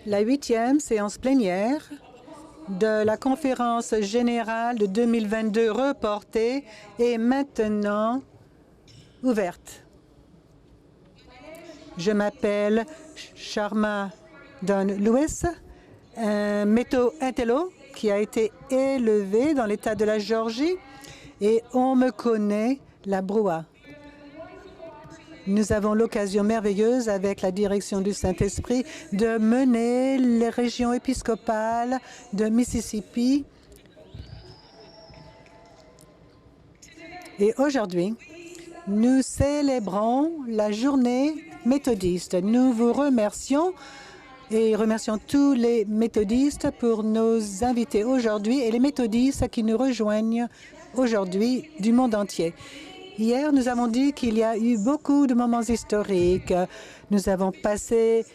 La 8e séance plénière de la conférence générale de 2022 reportée est maintenant ouverte. Je m'appelle Sharma Dunn-Lewis, un méto-intello qui a été élevé dans l'État de la Géorgie et on me connaît la broua. Nous avons l'occasion merveilleuse, avec la direction du Saint-Esprit, de mener les régions épiscopales de Mississippi. Et aujourd'hui, nous célébrons la journée méthodiste. Nous vous remercions et remercions tous les méthodistes pour nos invités aujourd'hui et les méthodistes qui nous rejoignent aujourd'hui du monde entier. Hier, nous avons dit qu'il y a eu beaucoup de moments historiques. Nous avons passé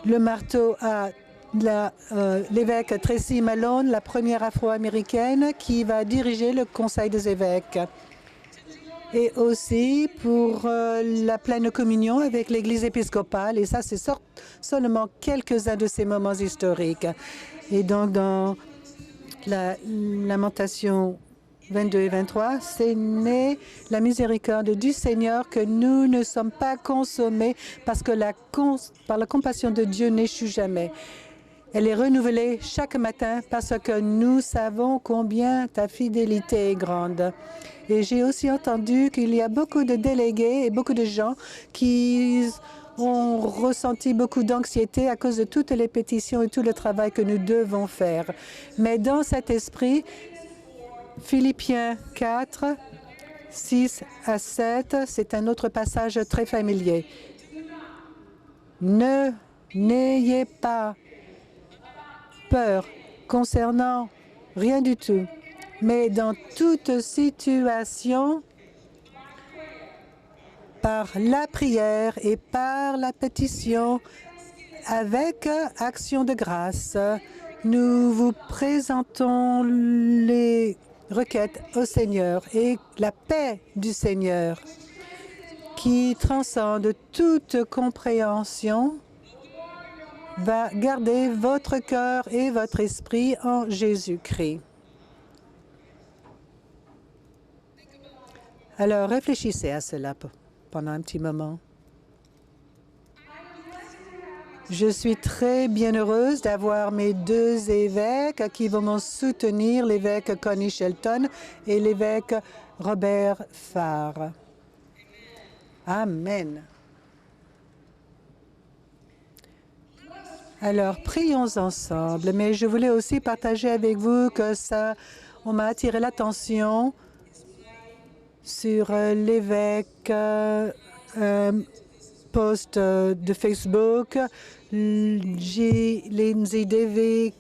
le marteau à l'évêque Tracy Malone, la première afro-américaine qui va diriger le Conseil des évêques. Et aussi pour la pleine communion avec l'Église épiscopale. Et ça, c'est seulement quelques-uns de ces moments historiques. Et donc, dans la lamentation 22 et 23, c'est né la miséricorde du Seigneur que nous ne sommes pas consommés parce que par la compassion de Dieu n'échoue jamais. Elle est renouvelée chaque matin parce que nous savons combien ta fidélité est grande. Et j'ai aussi entendu qu'il y a beaucoup de délégués et beaucoup de gens qui ont ressenti beaucoup d'anxiété à cause de toutes les pétitions et tout le travail que nous devons faire. Mais dans cet esprit, Philippiens 4, 6 à 7, c'est un autre passage très familier. N'ayez pas peur concernant rien du tout, mais dans toute situation, par la prière et par la pétition, avec action de grâce, nous vous présentons les requêtes au Seigneur et la paix du Seigneur qui transcende toute compréhension va garder votre cœur et votre esprit en Jésus-Christ. Alors, réfléchissez à cela pendant un petit moment. Je suis très bien heureuse d'avoir mes deux évêques qui vont me soutenir, l'évêque Connie Shelton et l'évêque Robert Farr. Amen. Alors, prions ensemble, mais je voulais aussi partager avec vous que on m'a attiré l'attention sur l'évêque post de Facebook. Lindsay Davis,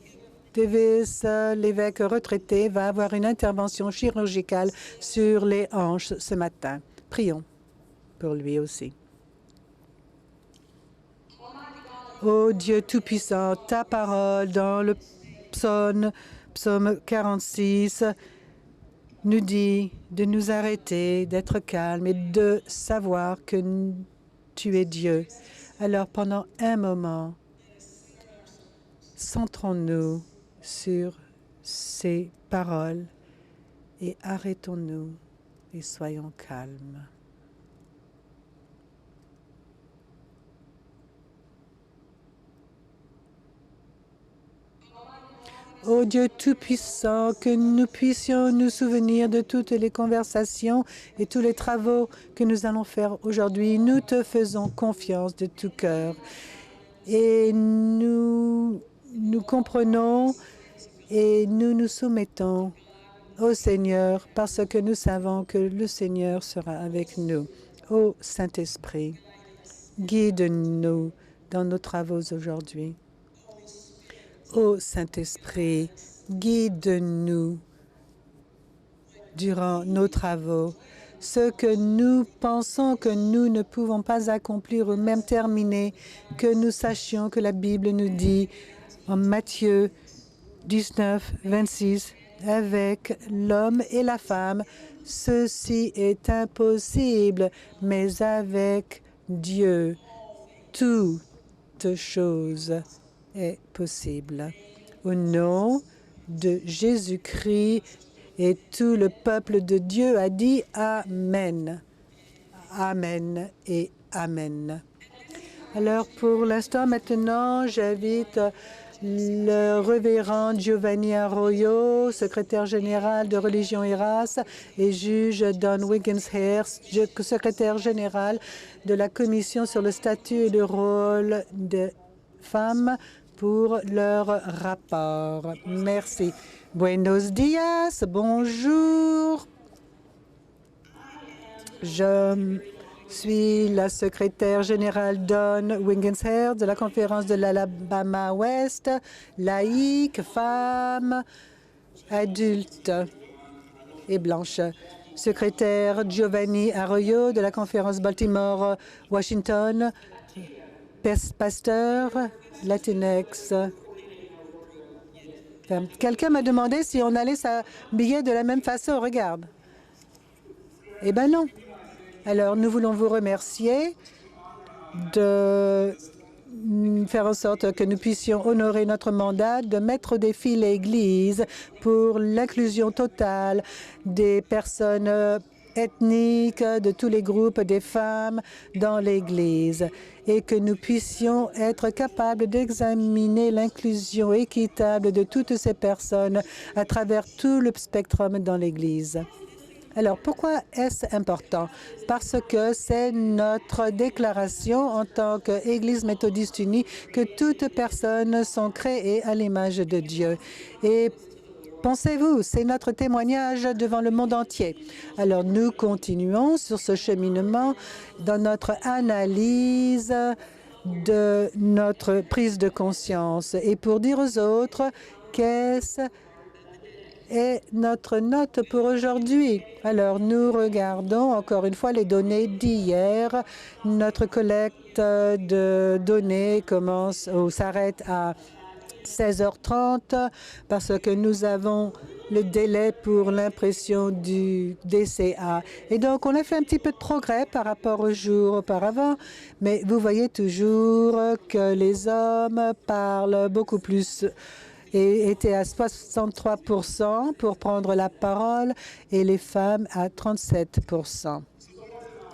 l'évêque retraité, va avoir une intervention chirurgicale sur les hanches ce matin. Prions pour lui aussi. Ô Dieu Tout-Puissant, ta parole dans le psaume 46 nous dit de nous arrêter, d'être calmes et de savoir que tu es Dieu. Alors, pendant un moment, centrons-nous sur ces paroles et arrêtons-nous et soyons calmes. Ô Dieu Tout-Puissant, que nous puissions nous souvenir de toutes les conversations et tous les travaux que nous allons faire aujourd'hui. Nous te faisons confiance de tout cœur. Et nous comprenons et nous nous soumettons au Seigneur parce que nous savons que le Seigneur sera avec nous. Ô Saint-Esprit, guide-nous dans nos travaux aujourd'hui. Ô Saint-Esprit, guide-nous durant nos travaux. Ce que nous pensons que nous ne pouvons pas accomplir ou même terminer, que nous sachions que la Bible nous dit en Matthieu 19, 26, avec l'homme et la femme, ceci est impossible, mais avec Dieu, tout toute chose est possible. Au nom de Jésus-Christ, et tout le peuple de Dieu a dit Amen. Amen et Amen. Alors, pour l'instant, maintenant, j'invite le révérend Giovanni Arroyo, secrétaire général de Religion et Race, et juge Don Wiggins-Hare, secrétaire général de la Commission sur le statut et le rôle des femmes, pour leur rapport. Merci. Buenos dias, bonjour. Je suis la secrétaire générale Don Wiggins-Hare de la conférence de l'Alabama-Ouest, laïque, femme, adulte et blanche. Secrétaire Giovanni Arroyo de la conférence Baltimore-Washington, pasteur, Latinx. Quelqu'un m'a demandé si on allait s'habiller de la même façon. Regarde. Eh bien non. Alors, nous voulons vous remercier de faire en sorte que nous puissions honorer notre mandat de mettre au défi l'Église pour l'inclusion totale des personnes ethniques, de tous les groupes, des femmes dans l'Église, et que nous puissions être capables d'examiner l'inclusion équitable de toutes ces personnes à travers tout le spectre dans l'Église. Alors, pourquoi est-ce important? Parce que c'est notre déclaration en tant qu'Église méthodiste unie que toutes personnes sont créées à l'image de Dieu. Et pensez-vous, c'est notre témoignage devant le monde entier. Alors, nous continuons sur ce cheminement dans notre analyse de notre prise de conscience et pour dire aux autres qu'est-ce est notre note pour aujourd'hui. Alors, nous regardons encore une fois les données d'hier. Notre collecte de données commence ou s'arrête à 16h30 parce que nous avons le délai pour l'impression du DCA. Et donc, on a fait un petit peu de progrès par rapport au jour auparavant, mais vous voyez toujours que les hommes parlent beaucoup plus et étaient à 63 % pour prendre la parole et les femmes à 37 %.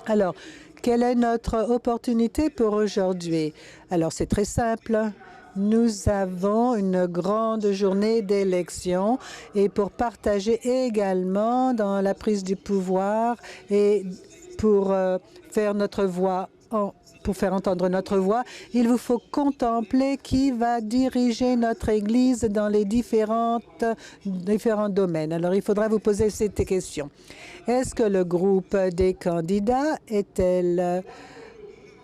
Alors, quelle est notre opportunité pour aujourd'hui? Alors, c'est très simple. Nous avons une grande journée d'élection et pour partager également dans la prise du pouvoir et pour faire notre voix pour faire entendre notre voix, il vous faut contempler qui va diriger notre Église dans les différents domaines. Alors, il faudra vous poser cette question. Est-ce que le groupe des candidats est-elle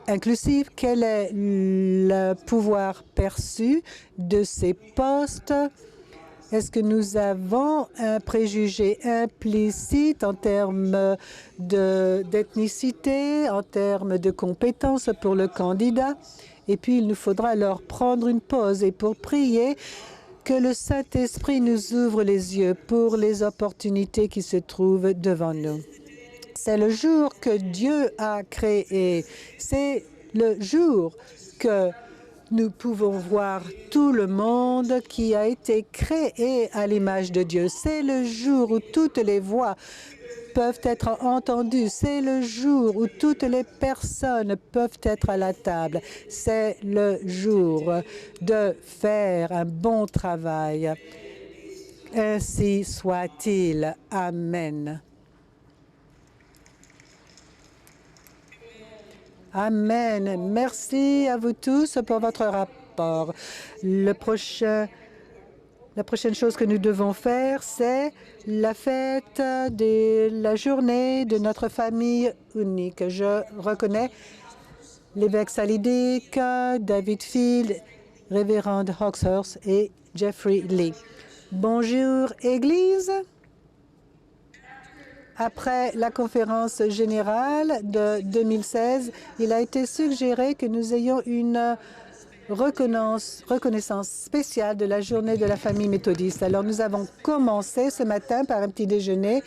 inclusif? Quel est le pouvoir perçu de ces postes? Est-ce que nous avons un préjugé implicite en termes d'ethnicité, en termes de compétences pour le candidat? Et puis, il nous faudra alors prendre une pause et pour prier que le Saint-Esprit nous ouvre les yeux pour les opportunités qui se trouvent devant nous. C'est le jour que Dieu a créé. C'est le jour que nous pouvons voir tout le monde qui a été créé à l'image de Dieu. C'est le jour où toutes les voix peuvent être entendues. C'est le jour où toutes les personnes peuvent être à la table. C'est le jour de faire un bon travail. Ainsi soit-il. Amen. Amen. Merci à vous tous pour votre rapport. La prochaine chose que nous devons faire, c'est la fête de la journée de notre famille unique. Je reconnais l'évêque Salidic, David Field, révérend Hawkshurst et Jeffrey Lee. Bonjour, Église. Après la conférence générale de 2016, il a été suggéré que nous ayons une reconnaissance spéciale de la journée de la famille méthodiste. Alors, nous avons commencé ce matin par un petit déjeuner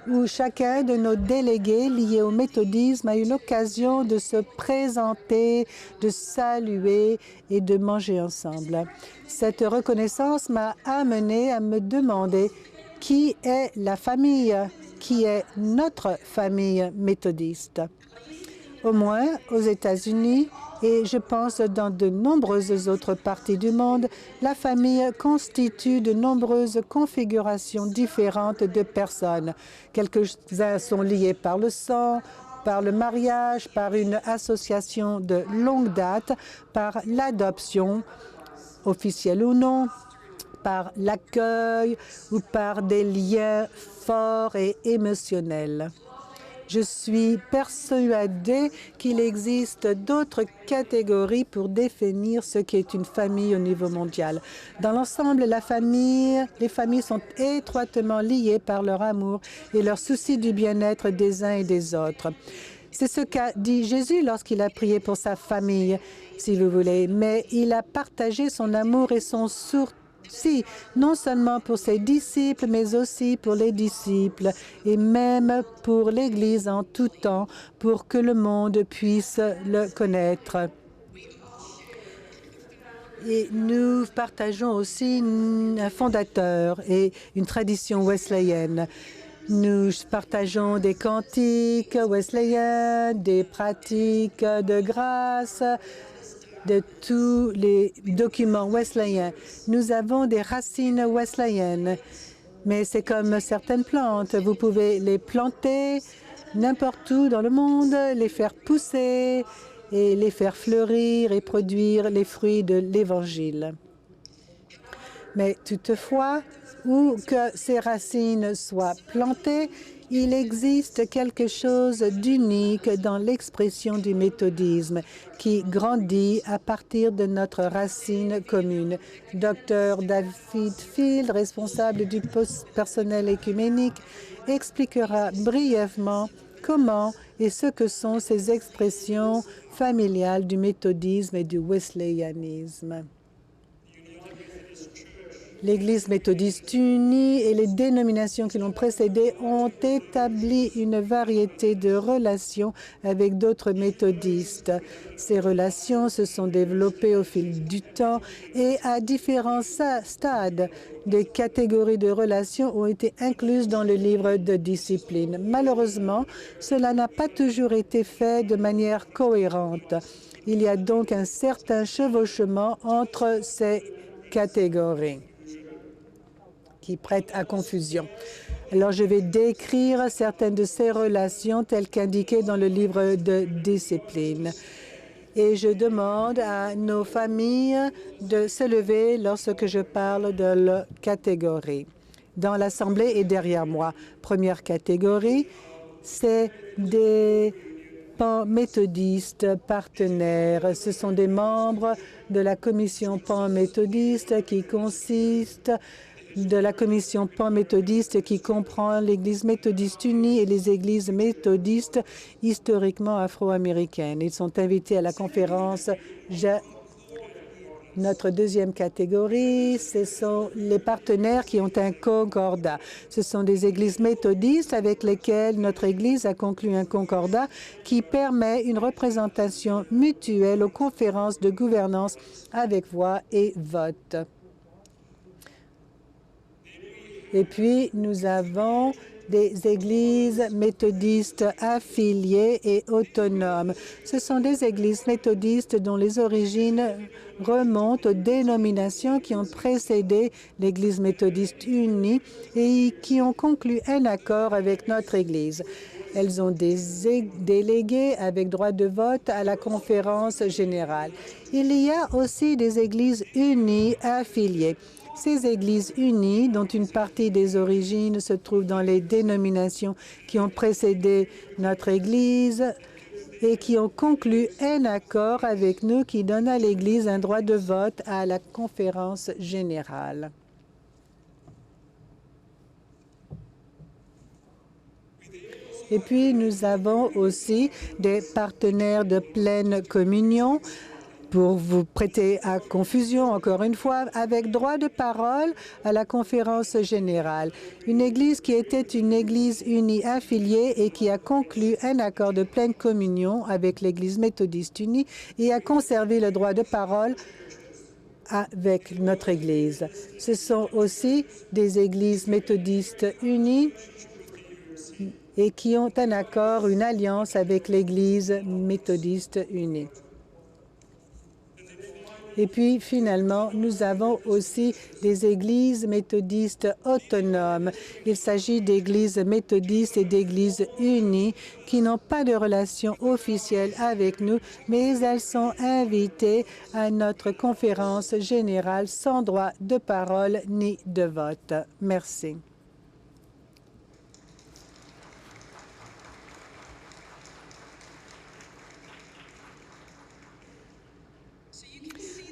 où chacun de nos délégués liés au méthodisme a eu l'occasion de se présenter, de saluer et de manger ensemble. Cette reconnaissance m'a amené à me demander qui est la famille, qui est notre famille méthodiste. Au moins aux États-Unis et je pense dans de nombreuses autres parties du monde, la famille constitue de nombreuses configurations différentes de personnes. Quelques-uns sont liés par le sang, par le mariage, par une association de longue date, par l'adoption, officielle ou non, par l'accueil ou par des liens forts et émotionnels. Je suis persuadée qu'il existe d'autres catégories pour définir ce qu'est une famille au niveau mondial. Dans l'ensemble, les familles sont étroitement liées par leur amour et leur souci du bien-être des uns et des autres. C'est ce qu'a dit Jésus lorsqu'il a prié pour sa famille, si vous voulez, mais il a partagé son amour et son souci non seulement pour ses disciples, mais aussi pour les disciples et même pour l'Église en tout temps, pour que le monde puisse le connaître. Et nous partageons aussi un fondateur et une tradition wesleyenne. Nous partageons des cantiques wesleyens, des pratiques de grâce, de tous les documents wesleyens. Nous avons des racines wesleyennes, mais c'est comme certaines plantes. Vous pouvez les planter n'importe où dans le monde, les faire pousser et les faire fleurir et produire les fruits de l'Évangile. Mais toutefois, où que ces racines soient plantées, il existe quelque chose d'unique dans l'expression du méthodisme qui grandit à partir de notre racine commune. Dr David Field, responsable du personnel écuménique, expliquera brièvement comment et ce que sont ces expressions familiales du méthodisme et du wesleyanisme. L'Église méthodiste unie et les dénominations qui l'ont précédée ont établi une variété de relations avec d'autres méthodistes. Ces relations se sont développées au fil du temps et à différents stades, des catégories de relations ont été incluses dans le livre de discipline. Malheureusement, cela n'a pas toujours été fait de manière cohérente. Il y a donc un certain chevauchement entre ces catégories qui prête à confusion. Alors, je vais décrire certaines de ces relations telles qu'indiquées dans le livre de discipline. Et je demande à nos familles de se lever lorsque je parle de la catégorie. Dans l'Assemblée et derrière moi, première catégorie, c'est des pan-méthodistes partenaires. Ce sont des membres de la commission pan-méthodiste qui consiste de la commission pan-méthodiste qui comprend l'Église méthodiste unie et les églises méthodistes historiquement afro-américaines. Ils sont invités à la conférence. Notre deuxième catégorie, ce sont les partenaires qui ont un concordat. Ce sont des églises méthodistes avec lesquelles notre Église a conclu un concordat qui permet une représentation mutuelle aux conférences de gouvernance avec voix et vote. Et puis, nous avons des églises méthodistes affiliées et autonomes. Ce sont des églises méthodistes dont les origines remontent aux dénominations qui ont précédé l'Église méthodiste unie et qui ont conclu un accord avec notre Église. Elles ont des délégués avec droit de vote à la conférence générale. Il y a aussi des églises unies affiliées. Ces églises unies, dont une partie des origines se trouve dans les dénominations qui ont précédé notre Église et qui ont conclu un accord avec nous qui donne à l'Église un droit de vote à la conférence générale. Et puis, nous avons aussi des partenaires de pleine communion. pour vous prêter à confusion, encore une fois, avec droit de parole à la conférence générale. Une Église qui était une Église unie affiliée et qui a conclu un accord de pleine communion avec l'Église méthodiste unie et a conservé le droit de parole avec notre Église. Ce sont aussi des Églises méthodistes unies et qui ont un accord, une alliance avec l'Église méthodiste unie. Et puis, finalement, nous avons aussi des églises méthodistes autonomes. Il s'agit d'églises méthodistes et d'églises unies qui n'ont pas de relation officielle avec nous, mais elles sont invitées à notre conférence générale sans droit de parole ni de vote. Merci.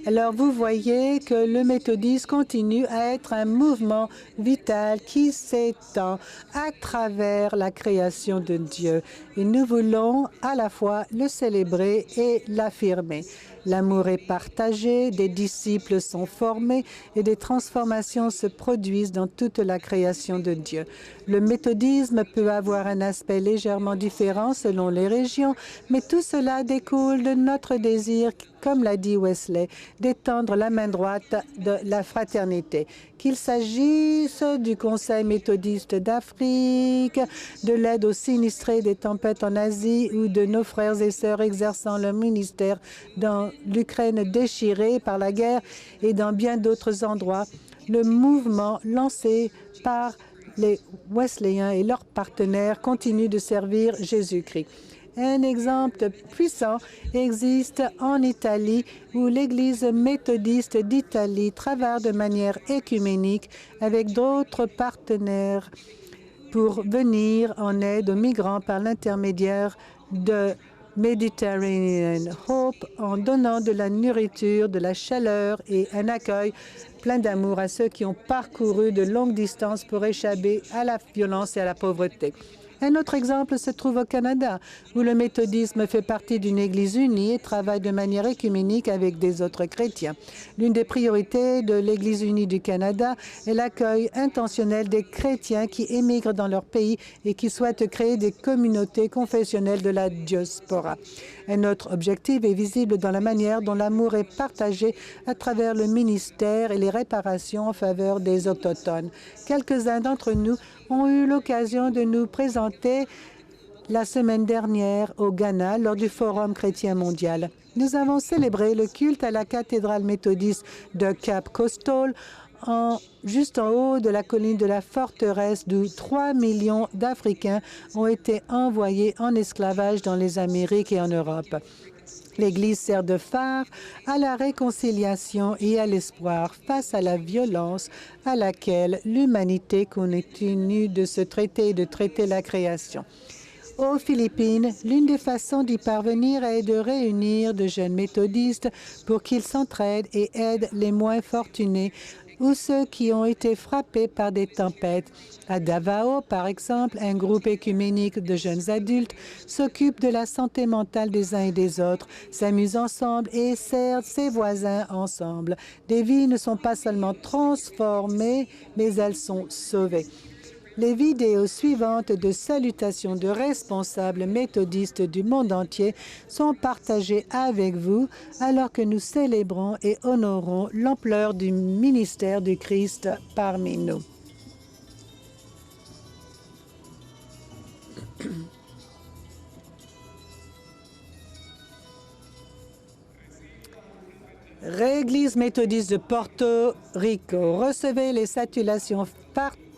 Alors, vous voyez que le méthodisme continue à être un mouvement vital qui s'étend à travers la création de Dieu. Et nous voulons à la fois le célébrer et l'affirmer. L'amour est partagé, des disciples sont formés et des transformations se produisent dans toute la création de Dieu. Le méthodisme peut avoir un aspect légèrement différent selon les régions, mais tout cela découle de notre désir, comme l'a dit Wesley, d'étendre la main droite de la fraternité. Qu'il s'agisse du Conseil méthodiste d'Afrique, de l'aide aux sinistrés des tempêtes en Asie ou de nos frères et sœurs exerçant le ministère dans l'Ukraine déchirée par la guerre et dans bien d'autres endroits, le mouvement lancé par les Wesléens et leurs partenaires continue de servir Jésus-Christ. Un exemple puissant existe en Italie où l'Église méthodiste d'Italie travaille de manière écuménique avec d'autres partenaires pour venir en aide aux migrants par l'intermédiaire de Mediterranean Hope en donnant de la nourriture, de la chaleur et un accueil plein d'amour à ceux qui ont parcouru de longues distances pour échapper à la violence et à la pauvreté. Un autre exemple se trouve au Canada, où le méthodisme fait partie d'une Église unie et travaille de manière écuménique avec des autres chrétiens. L'une des priorités de l'Église unie du Canada est l'accueil intentionnel des chrétiens qui émigrent dans leur pays et qui souhaitent créer des communautés confessionnelles de la diaspora. Un autre objectif est visible dans la manière dont l'amour est partagé à travers le ministère et les réparations en faveur des Autochtones. Quelques-uns d'entre nous ont eu l'occasion de nous présenter la semaine dernière au Ghana lors du Forum chrétien mondial. Nous avons célébré le culte à la cathédrale méthodiste de Cap Coastal, juste en haut de la colline de la forteresse d'où 3 millions d'Africains ont été envoyés en esclavage dans les Amériques et en Europe. L'Église sert de phare à la réconciliation et à l'espoir face à la violence à laquelle l'humanité continue de se traiter et de traiter la création. Aux Philippines, l'une des façons d'y parvenir est de réunir de jeunes méthodistes pour qu'ils s'entraident et aident les moins fortunés ou ceux qui ont été frappés par des tempêtes. À Davao, par exemple, un groupe écuménique de jeunes adultes s'occupe de la santé mentale des uns et des autres, s'amuse ensemble et sert ses voisins ensemble. Des vies ne sont pas seulement transformées, mais elles sont sauvées. Les vidéos suivantes de salutations de responsables méthodistes du monde entier sont partagées avec vous alors que nous célébrons et honorons l'ampleur du ministère du Christ parmi nous. Église méthodiste de Porto Rico, recevez les salutations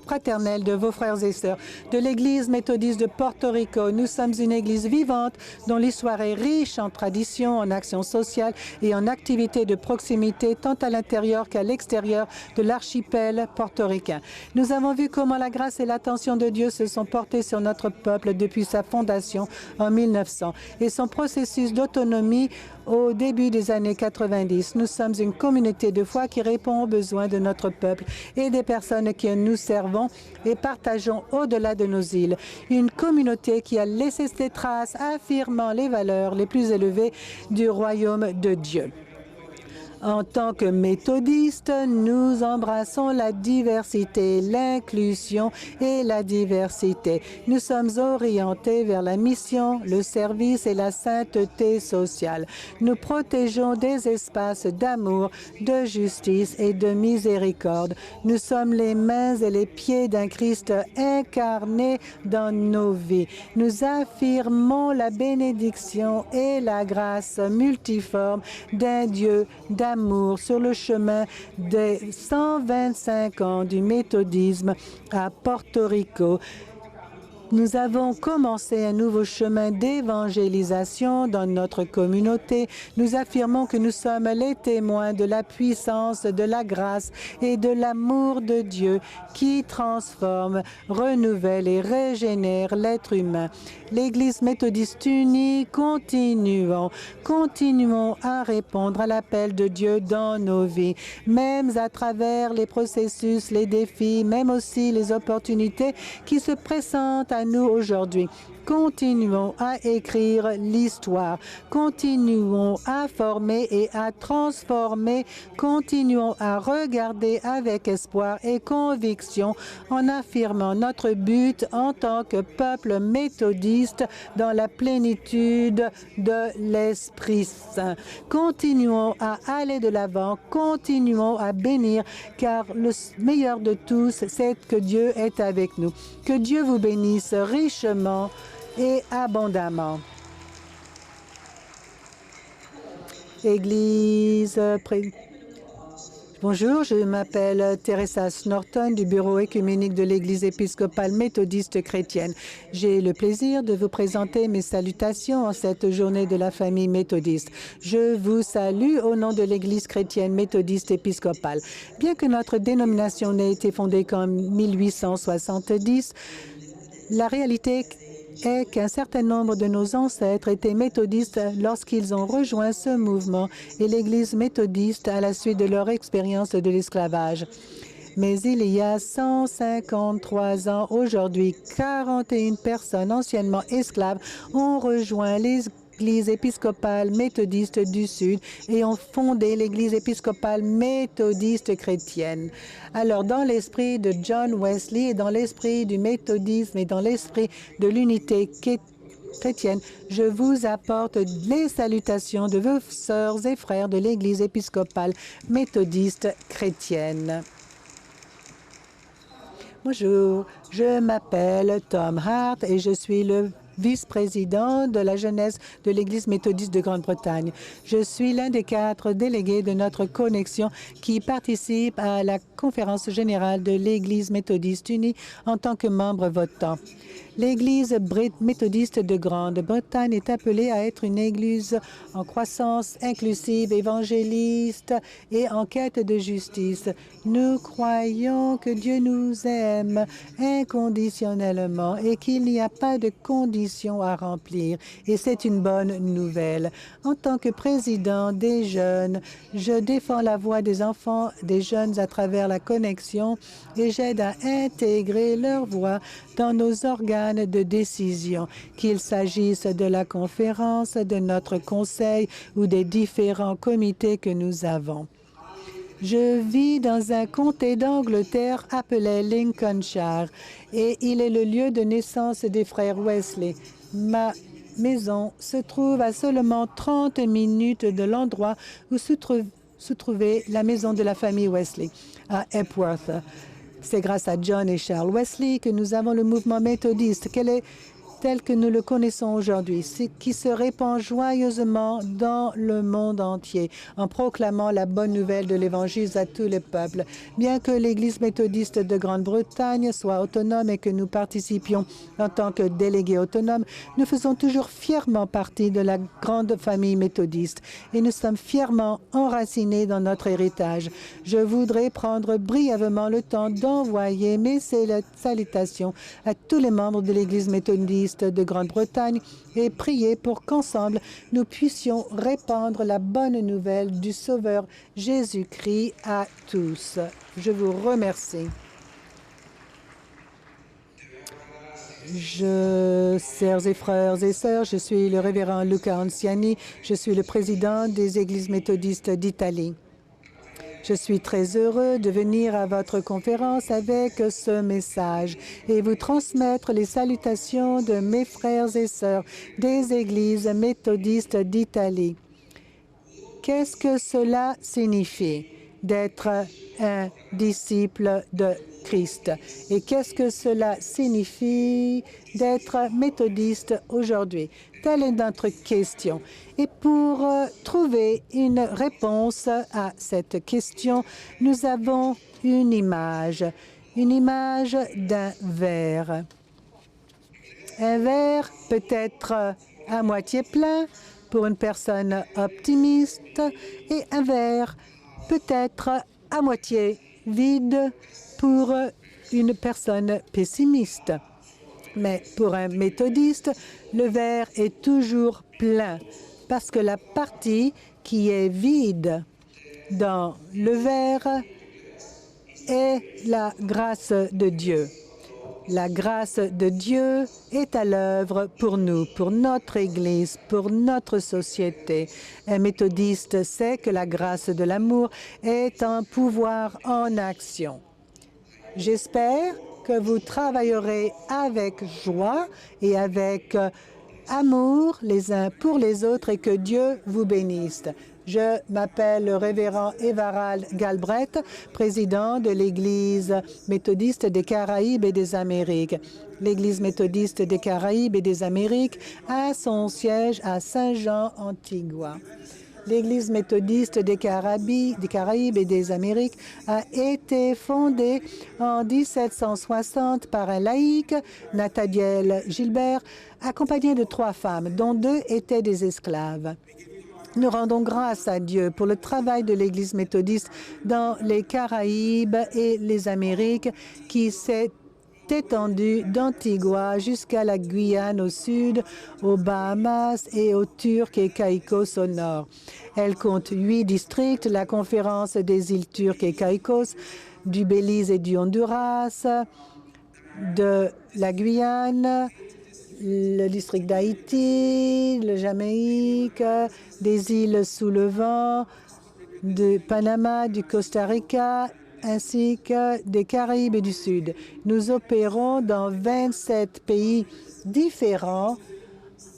fraternelle de vos frères et sœurs de l'Église méthodiste de Porto Rico. Nous sommes une Église vivante dont l'histoire est riche en traditions, en actions sociales et en activités de proximité tant à l'intérieur qu'à l'extérieur de l'archipel portoricain. Nous avons vu comment la grâce et l'attention de Dieu se sont portées sur notre peuple depuis sa fondation en 1900 et son processus d'autonomie au début des années 90. Nous sommes une communauté de foi qui répond aux besoins de notre peuple et des personnes que nous servons et partageons au-delà de nos îles. Une communauté qui a laissé ses traces affirmant les valeurs les plus élevées du royaume de Dieu. En tant que méthodistes, nous embrassons la diversité, l'inclusion et la diversité. Nous sommes orientés vers la mission, le service et la sainteté sociale. Nous protégeons des espaces d'amour, de justice et de miséricorde. Nous sommes les mains et les pieds d'un Christ incarné dans nos vies. Nous affirmons la bénédiction et la grâce multiforme d'un Dieu d'amour sur le chemin des 125 ans du méthodisme à Porto Rico. Nous avons commencé un nouveau chemin d'évangélisation dans notre communauté. Nous affirmons que nous sommes les témoins de la puissance, de la grâce et de l'amour de Dieu qui transforme, renouvelle et régénère l'être humain. L'Église méthodiste unie, continuons à répondre à l'appel de Dieu dans nos vies, même à travers les processus, les défis, même aussi les opportunités qui se présentent à nous aujourd'hui. Continuons à écrire l'histoire, continuons à former et à transformer, continuons à regarder avec espoir et conviction en affirmant notre but en tant que peuple méthodiste dans la plénitude de l'Esprit Saint. Continuons à aller de l'avant, continuons à bénir, car le meilleur de tous, c'est que Dieu est avec nous. Que Dieu vous bénisse richement et abondamment. Église, bonjour, je m'appelle Teresa Norton du bureau œcuménique de l'Église épiscopale méthodiste chrétienne. J'ai le plaisir de vous présenter mes salutations en cette journée de la famille méthodiste. Je vous salue au nom de l'Église chrétienne méthodiste épiscopale. Bien que notre dénomination n'ait été fondée qu'en 1870, la réalité est qu'un certain nombre de nos ancêtres étaient méthodistes lorsqu'ils ont rejoint ce mouvement et l'Église méthodiste à la suite de leur expérience de l'esclavage. Mais il y a 153 ans aujourd'hui, 41 personnes anciennement esclaves ont rejoint l'Église épiscopale méthodiste du Sud et ont fondé l'Église épiscopale méthodiste chrétienne. Alors, dans l'esprit de John Wesley et dans l'esprit du méthodisme et dans l'esprit de l'unité chrétienne, je vous apporte les salutations de vos sœurs et frères de l'Église épiscopale méthodiste chrétienne. Bonjour, je m'appelle Tom Hart et je suis le vice-président de la jeunesse de l'Église méthodiste de Grande-Bretagne. Je suis l'un des 4 délégués de notre connexion qui participe à la conférence générale de l'Église méthodiste unie en tant que membre votant. L'Église méthodiste de Grande-Bretagne est appelée à être une Église en croissance, inclusive, évangéliste et en quête de justice. Nous croyons que Dieu nous aime inconditionnellement et qu'il n'y a pas de conditions à remplir. Et c'est une bonne nouvelle. En tant que président des jeunes, je défends la voix des enfants, des jeunes à travers la connexion et j'aide à intégrer leur voix dans nos organes de décision, qu'il s'agisse de la conférence, de notre conseil ou des différents comités que nous avons. Je vis dans un comté d'Angleterre appelé Lincolnshire et il est le lieu de naissance des frères Wesley. Ma maison se trouve à seulement 30 minutes de l'endroit où se trouvait la maison de la famille Wesley, à Epworth. C'est grâce à John et Charles Wesley que nous avons le mouvement méthodiste tel que nous le connaissons aujourd'hui, qui se répand joyeusement dans le monde entier en proclamant la bonne nouvelle de l'Évangile à tous les peuples. Bien que l'Église méthodiste de Grande-Bretagne soit autonome et que nous participions en tant que délégués autonomes, nous faisons toujours fièrement partie de la grande famille méthodiste et nous sommes fièrement enracinés dans notre héritage. Je voudrais prendre brièvement le temps d'envoyer mes salutations à tous les membres de l'Église méthodiste méthodistes de Grande-Bretagne et prier pour qu'ensemble, nous puissions répandre la bonne nouvelle du Sauveur Jésus-Christ à tous. Je vous remercie. Chers frères et sœurs, je suis le révérend Luca Anciani. Je suis le président des Églises méthodistes d'Italie. Je suis très heureux de venir à votre conférence avec ce message et vous transmettre les salutations de mes frères et sœurs des Églises méthodistes d'Italie. Qu'est-ce que cela signifie d'être un disciple de Christ? Et qu'est-ce que cela signifie d'être méthodiste aujourd'hui? Telle est notre question. Et pour trouver une réponse à cette question, nous avons une image d'un verre. Un verre peut être à moitié plein pour une personne optimiste et un verre peut être à moitié vide pour une personne pessimiste. Mais pour un méthodiste, le verre est toujours plein parce que la partie qui est vide dans le verre est la grâce de Dieu. La grâce de Dieu est à l'œuvre pour nous, pour notre Église, pour notre société. Un méthodiste sait que la grâce de l'amour est un pouvoir en action. J'espère que vous travaillerez avec joie et avec amour les uns pour les autres et que Dieu vous bénisse. Je m'appelle le révérend Everald Galbraith, président de l'Église méthodiste des Caraïbes et des Amériques. L'Église méthodiste des Caraïbes et des Amériques a son siège à Saint-Jean, Antigua. L'Église méthodiste des Caraïbes et des Amériques a été fondée en 1760 par un laïc, Nathaniel Gilbert, accompagné de 3 femmes, dont 2 étaient des esclaves. Nous rendons grâce à Dieu pour le travail de l'Église méthodiste dans les Caraïbes et les Amériques qui s'est étendue d'Antigua jusqu'à la Guyane au sud, aux Bahamas et aux Turques et Caïcos au nord. Elle compte 8 districts, la conférence des îles Turques et Caïcos, du Belize et du Honduras, de la Guyane, le district d'Haïti, le Jamaïque, des îles sous le vent, de Panama, du Costa Rica, ainsi que des Caraïbes et du Sud. Nous opérons dans 27 pays différents,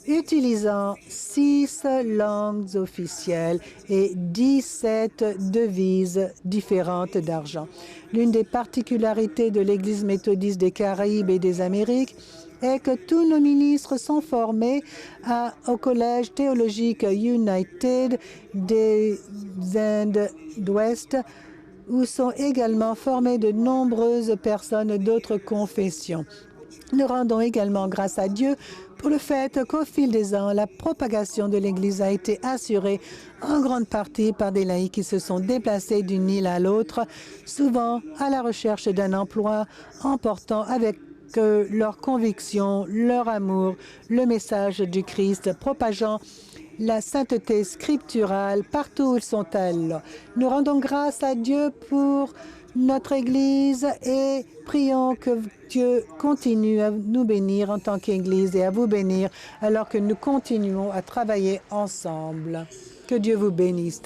utilisant 6 langues officielles et 17 devises différentes d'argent. L'une des particularités de l'Église méthodiste des Caraïbes et des Amériques est que tous nos ministres sont formés au Collège théologique United des Indes d'Ouest, où sont également formées de nombreuses personnes d'autres confessions. Nous rendons également grâce à Dieu pour le fait qu'au fil des ans, la propagation de l'Église a été assurée en grande partie par des laïcs qui se sont déplacés d'une île à l'autre, souvent à la recherche d'un emploi, emportant avec leur conviction, leur amour, le message du Christ, propageant la sainteté scripturale partout où ils sont allés. Nous rendons grâce à Dieu pour notre Église et prions que Dieu continue à nous bénir en tant qu'Église et à vous bénir alors que nous continuons à travailler ensemble. Que Dieu vous bénisse.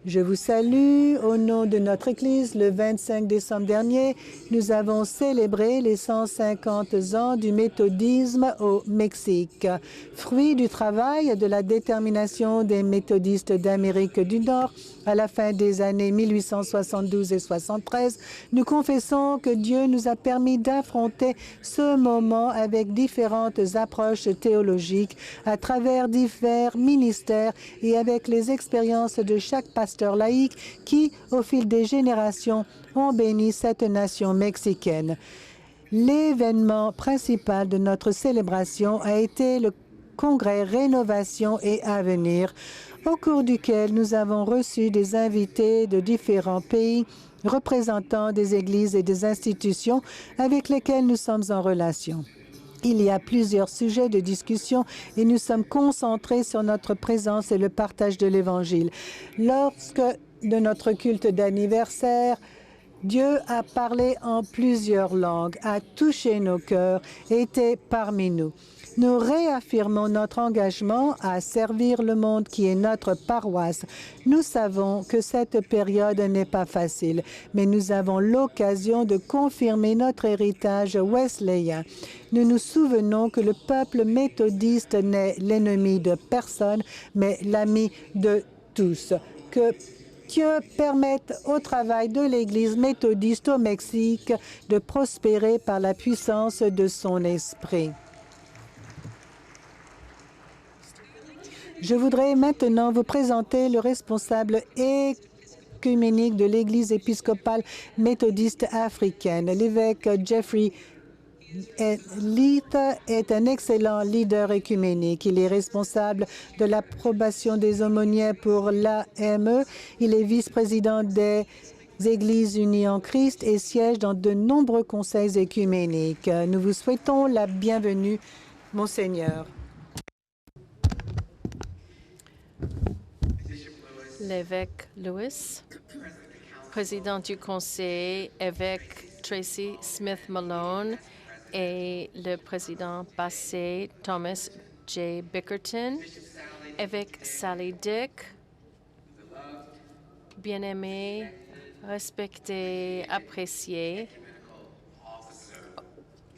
Je vous salue au nom de notre Église. Le 25 décembre dernier, nous avons célébré les 150 ans du méthodisme au Mexique. Fruit du travail et de la détermination des méthodistes d'Amérique du Nord, à la fin des années 1872 et 73, nous confessons que Dieu nous a permis d'affronter ce moment avec différentes approches théologiques à travers divers ministères et avec les expériences de chaque pasteur laïque qui, au fil des générations, ont béni cette nation mexicaine. L'événement principal de notre célébration a été le congrès Rénovation et Avenir, au cours duquel nous avons reçu des invités de différents pays représentant des églises et des institutions avec lesquelles nous sommes en relation. Il y a plusieurs sujets de discussion et nous sommes concentrés sur notre présence et le partage de l'Évangile. Lorsque de notre culte d'anniversaire, Dieu a parlé en plusieurs langues, a touché nos cœurs, était parmi nous. Nous réaffirmons notre engagement à servir le monde qui est notre paroisse. Nous savons que cette période n'est pas facile, mais nous avons l'occasion de confirmer notre héritage wesleyen. Nous nous souvenons que le peuple méthodiste n'est l'ennemi de personne, mais l'ami de tous. Que Dieu permette au travail de l'Église méthodiste au Mexique de prospérer par la puissance de son esprit. Je voudrais maintenant vous présenter le responsable œcuménique de l'Église épiscopale méthodiste africaine. L'évêque Jeffrey Leith est un excellent leader œcuménique. Il est responsable de l'approbation des aumôniers pour l'AME. Il est vice-président des Églises unies en Christ et siège dans de nombreux conseils œcuméniques. Nous vous souhaitons la bienvenue, Monseigneur. L'évêque Lewis, président du conseil, évêque Tracy Smith Malone et le président passé Thomas J. Bickerton, évêque Sally Dick, bien-aimé, respecté, apprécié,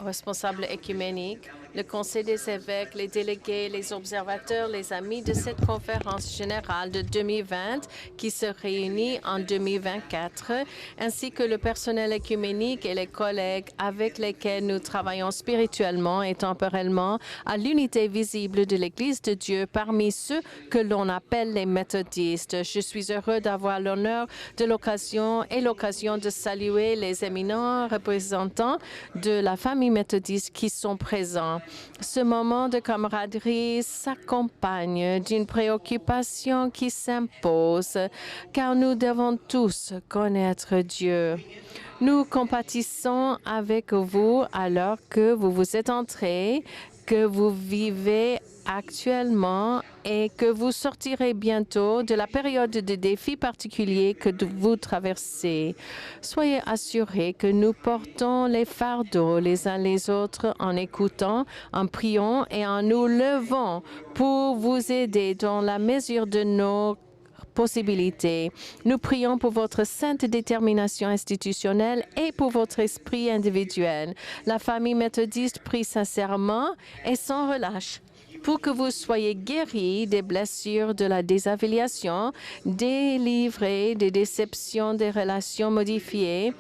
responsable écuménique, le Conseil des évêques, les délégués, les observateurs, les amis de cette conférence générale de 2020 qui se réunit en 2024, ainsi que le personnel écuménique et les collègues avec lesquels nous travaillons spirituellement et temporellement à l'unité visible de l'Église de Dieu parmi ceux que l'on appelle les méthodistes. Je suis heureux d'avoir l'honneur de l'occasion de saluer les éminents représentants de la famille méthodiste qui sont présents. Ce moment de camaraderie s'accompagne d'une préoccupation qui s'impose, car nous devons tous connaître Dieu. Nous compatissons avec vous alors que vous vous êtes entrés, que vous vivez actuellement et que vous sortirez bientôt de la période de défis particuliers que vous traversez. Soyez assurés que nous portons les fardeaux les uns les autres en écoutant, en priant et en nous levant pour vous aider dans la mesure de nos possibilités. Nous prions pour votre sainte détermination institutionnelle et pour votre esprit individuel. La famille méthodiste prie sincèrement et sans relâche pour que vous soyez guéris des blessures de la désaffiliation, délivrés des déceptions des relations modifiées,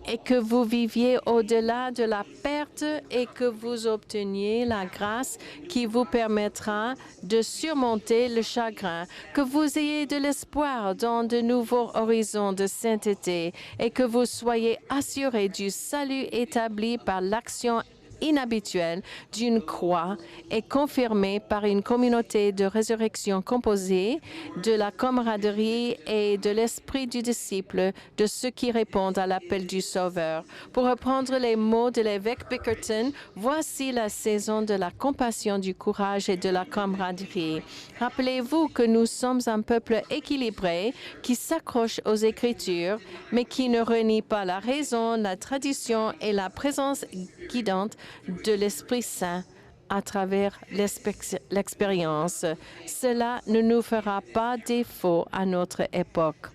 et que vous viviez au-delà de la perte et que vous obteniez la grâce qui vous permettra de surmonter le chagrin, que vous ayez de l'espoir dans de nouveaux horizons de sainteté et que vous soyez assurés du salut établi par l'action inhabituelle d'une croix et confirmée par une communauté de résurrection composée de la camaraderie et de l'esprit du disciple de ceux qui répondent à l'appel du Sauveur. Pour reprendre les mots de l'évêque Bickerton, voici la saison de la compassion, du courage et de la camaraderie. Rappelez-vous que nous sommes un peuple équilibré qui s'accroche aux Écritures, mais qui ne renie pas la raison, la tradition et la présence guidante de l'Esprit Saint à travers l'expérience. Cela ne nous fera pas défaut à notre époque.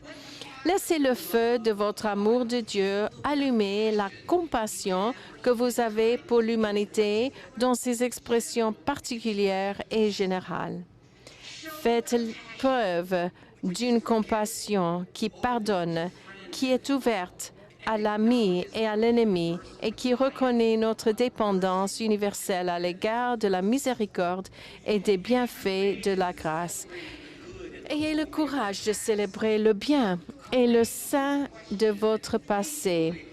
Laissez le feu de votre amour de Dieu allumer la compassion que vous avez pour l'humanité dans ses expressions particulières et générales. Faites preuve d'une compassion qui pardonne, qui est ouverte à l'ami et à l'ennemi et qui reconnaît notre dépendance universelle à l'égard de la miséricorde et des bienfaits de la grâce. Ayez le courage de célébrer le bien et le saint de votre passé.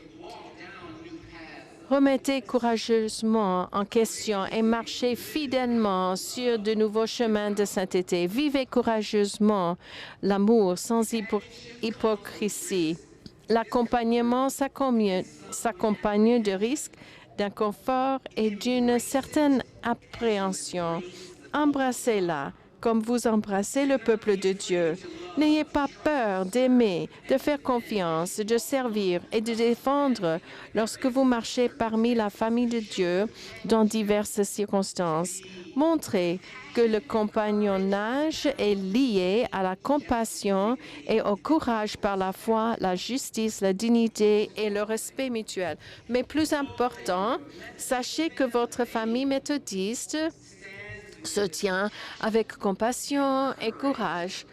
Remettez courageusement en question et marchez fidèlement sur de nouveaux chemins de sainteté. Vivez courageusement l'amour sans hypocrisie. L'accompagnement s'accompagne de risques d'inconfort et d'une certaine appréhension. Embrassez-la comme vous embrassez le peuple de Dieu. N'ayez pas peur d'aimer, de faire confiance, de servir et de défendre lorsque vous marchez parmi la famille de Dieu dans diverses circonstances. Montrez que le compagnonnage est lié à la compassion et au courage par la foi, la justice, la dignité et le respect mutuel. Mais plus important, sachez que votre famille méthodiste se tient avec compassion et courage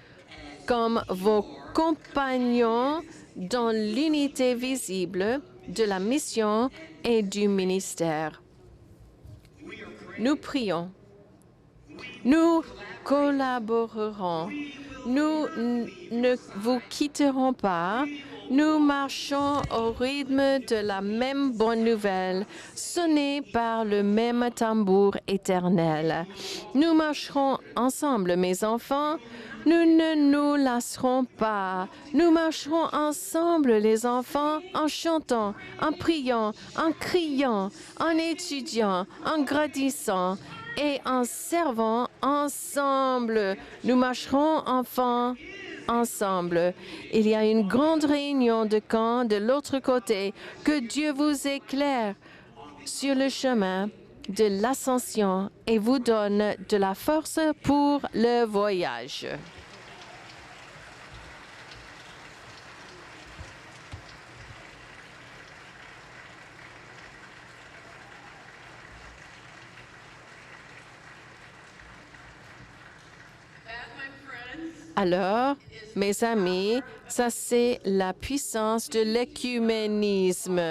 comme vos compagnons dans l'unité visible de la mission et du ministère. Nous prions. Nous collaborerons. Nous ne vous quitterons pas. Nous marchons au rythme de la même bonne nouvelle, sonnée par le même tambour éternel. Nous marcherons ensemble, mes enfants. Nous ne nous lasserons pas. Nous marcherons ensemble, les enfants, en chantant, en priant, en criant, en étudiant, en grandissant et en servant ensemble. Nous marcherons, enfants, ensemble. Il y a une grande réunion de camps de l'autre côté. Que Dieu vous éclaire sur le chemin de l'ascension et vous donne de la force pour le voyage. Alors, mes amis, ça c'est la puissance de l'écuménisme.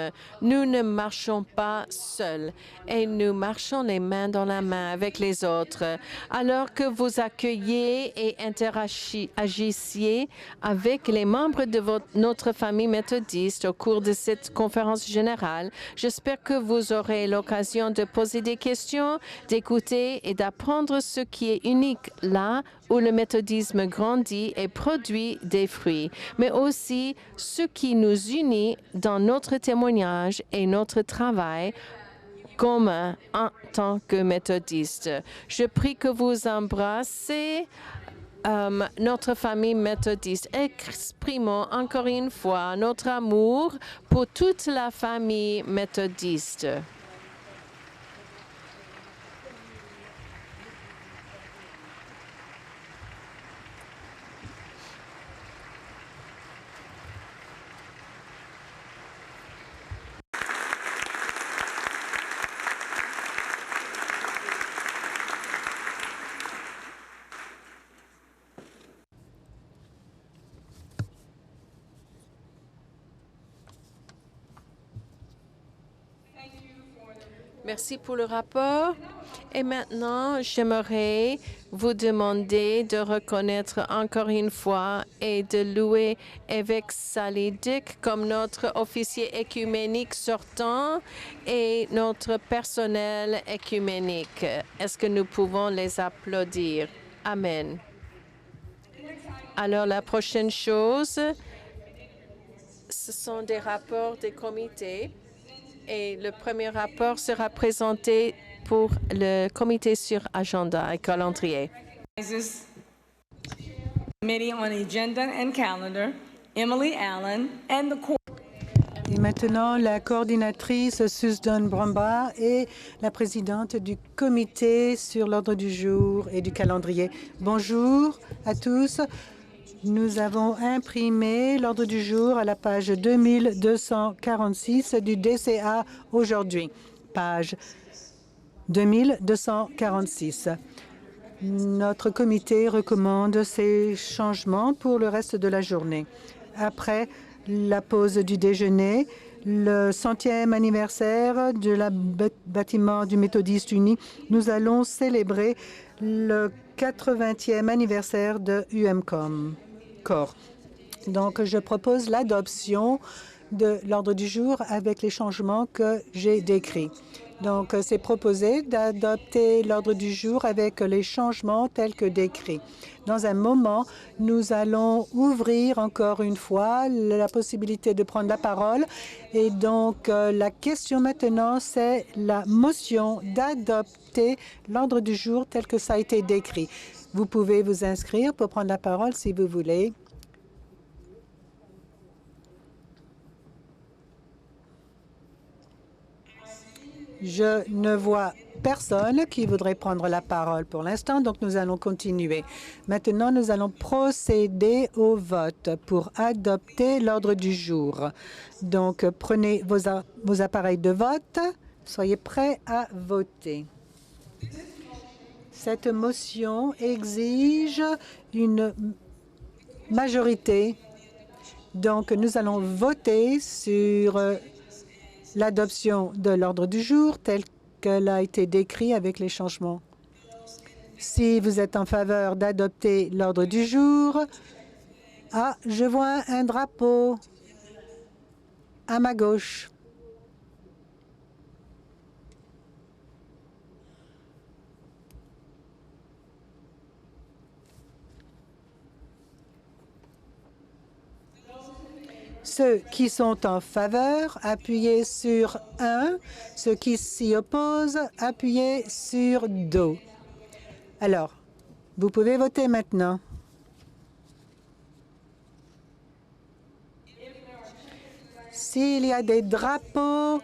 Nous ne marchons pas seuls et nous marchons les mains dans la main avec les autres. Alors que vous accueillez et interagissiez avec les membres de notre famille méthodiste au cours de cette conférence générale, j'espère que vous aurez l'occasion de poser des questions, d'écouter et d'apprendre ce qui est unique là où le méthodisme grandit et produit des fruits, mais aussi ce qui nous unit dans notre témoignage et notre travail commun en tant que méthodistes. Je prie que vous embrassez notre famille méthodiste. Exprimons encore une fois notre amour pour toute la famille méthodiste. Merci pour le rapport. Et maintenant, j'aimerais vous demander de reconnaître encore une fois et de louer évêque Sally Dick comme notre officier écuménique sortant et notre personnel écuménique. Est-ce que nous pouvons les applaudir? Amen. Alors, la prochaine chose, ce sont des rapports des comités. Et le premier rapport sera présenté pour le comité sur agenda et calendrier. Committee on Agenda and Calendar, Emily Allen, and the Et maintenant, la coordinatrice Susan Bromba et la présidente du comité sur l'ordre du jour et du calendrier. Bonjour à tous. Nous avons imprimé l'ordre du jour à la page 2246 du DCA aujourd'hui. Page 2246. Notre comité recommande ces changements pour le reste de la journée. Après la pause du déjeuner, le 100e anniversaire de la bâtiment du Méthodiste uni, nous allons célébrer le 80e anniversaire de UMCOM. Donc, je propose l'adoption de l'ordre du jour avec les changements que j'ai décrits. Donc, c'est proposé d'adopter l'ordre du jour avec les changements tels que décrits. Dans un moment, nous allons ouvrir encore une fois la possibilité de prendre la parole. Et donc, la question maintenant, c'est la motion d'adopter l'ordre du jour tel que ça a été décrit. Vous pouvez vous inscrire pour prendre la parole si vous voulez. Je ne vois personne qui voudrait prendre la parole pour l'instant, donc nous allons continuer. Maintenant, nous allons procéder au vote pour adopter l'ordre du jour. Donc, prenez vos appareils de vote. Soyez prêts à voter. Cette motion exige une majorité. Donc, nous allons voter sur l'adoption de l'ordre du jour tel qu'elle a été décrit avec les changements. Si vous êtes en faveur d'adopter l'ordre du jour, ah, je vois un drapeau à ma gauche. Ceux qui sont en faveur, appuyez sur 1. Ceux qui s'y opposent, appuyez sur 2. Alors, vous pouvez voter maintenant. S'il y a des drapeaux,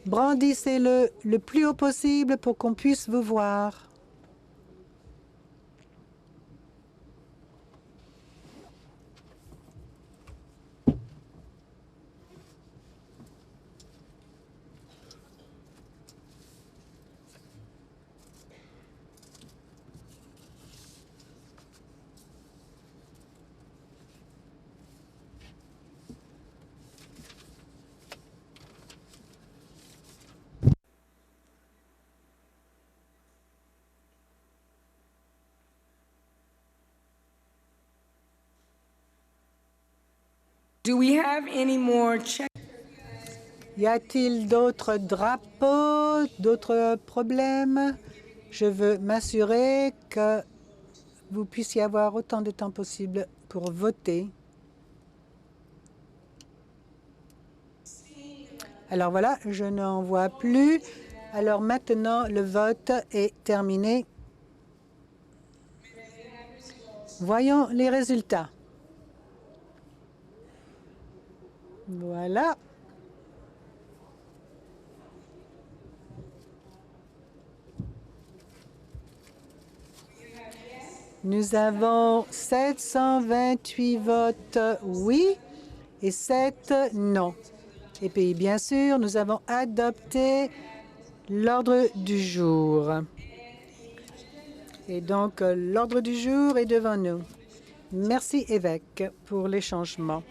brandissez-le le plus haut possible pour qu'on puisse vous voir. Do we have any more check? Y a-t-il d'autres drapeaux, d'autres problèmes? Je veux m'assurer que vous puissiez avoir autant de temps possible pour voter. Alors voilà, je n'en vois plus. Alors maintenant, le vote est terminé. Voyons les résultats. Voilà. Nous avons 728 votes oui et 7 non. Et puis, bien sûr, nous avons adopté l'ordre du jour. Et donc, l'ordre du jour est devant nous. Merci, évêque, pour les changements.